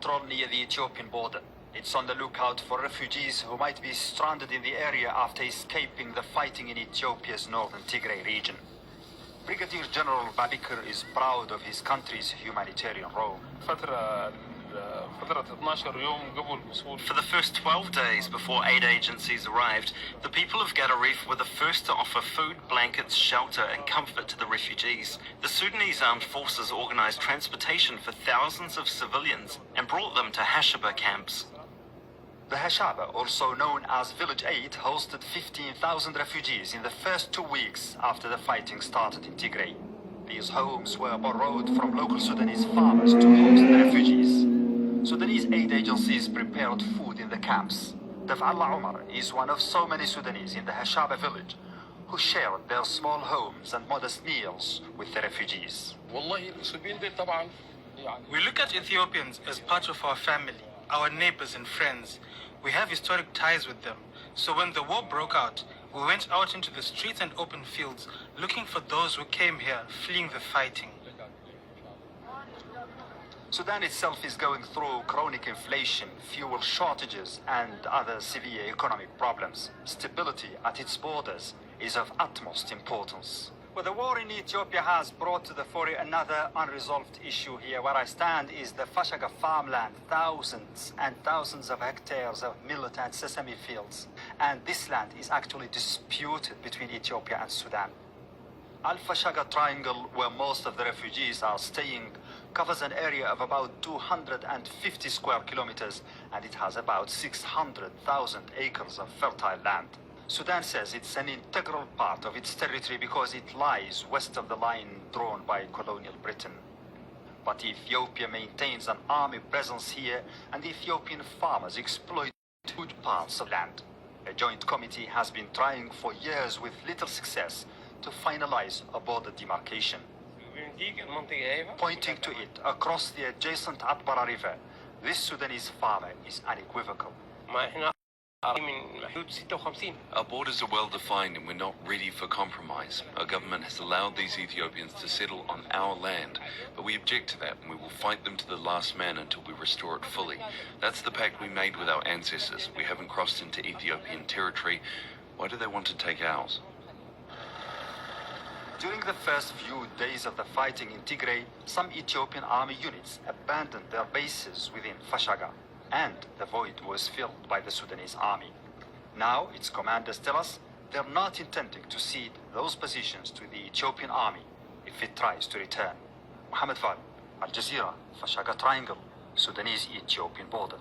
patrol near the Ethiopian border. It's on the lookout for refugees who might be stranded in the area after escaping the fighting in Ethiopia's northern Tigray region. Brigadier General Babikir is proud of his country's humanitarian role. For the first 12 days before aid agencies arrived, the people of Gadaref were the first to offer food, blankets, shelter and comfort to the refugees. The Sudanese armed forces organized transportation for thousands of civilians and brought them to Hashaba camps. The Hashaba, also known as Village 8, hosted 15,000 refugees in the first 2 weeks after the fighting started in Tigray. These homes were borrowed from local Sudanese farmers to host the refugees. Sudanese aid agencies prepared food in the camps. Daf'Allah Omar is one of so many Sudanese in the Hashaba village who shared their small homes and modest meals with the refugees. We look at Ethiopians as part of our family, our neighbors and friends. We have historic ties with them. So when the war broke out, we went out into the streets and open fields looking for those who came here fleeing the fighting. Sudan itself is going through chronic inflation, fuel shortages, and other severe economic problems. Stability at its borders is of utmost importance. Well, the war in Ethiopia has brought to the fore another unresolved issue here. Where I stand is the Fashaga farmland, thousands and thousands of hectares of millet and sesame fields. And this land is actually disputed between Ethiopia and Sudan. Al-Fashaga Triangle, where most of the refugees are staying, covers an area of about 250 square kilometers, and it has about 600,000 acres of fertile land. Sudan says it's an integral part of its territory because it lies west of the line drawn by colonial Britain. But Ethiopia maintains an army presence here, and Ethiopian farmers exploit good parts of land. A joint committee has been trying for years with little success to finalize a border demarcation. Pointing to it across the adjacent Atbara River, this Sudanese farmer is unequivocal. Our borders are well defined and we're not ready for compromise. Our government has allowed these Ethiopians to settle on our land, but we object to that and we will fight them to the last man until we restore it fully. That's the pact we made with our ancestors. We haven't crossed into Ethiopian territory. Why do they want to take ours? During the first few days of the fighting in Tigray, some Ethiopian army units abandoned their bases within Fashaga, and the void was filled by the Sudanese army. Now, its commanders tell us they're not intending to cede those positions to the Ethiopian army if it tries to return. Mohammed Fal, Aljazeera, Fashaga Triangle, Sudanese-Ethiopian border.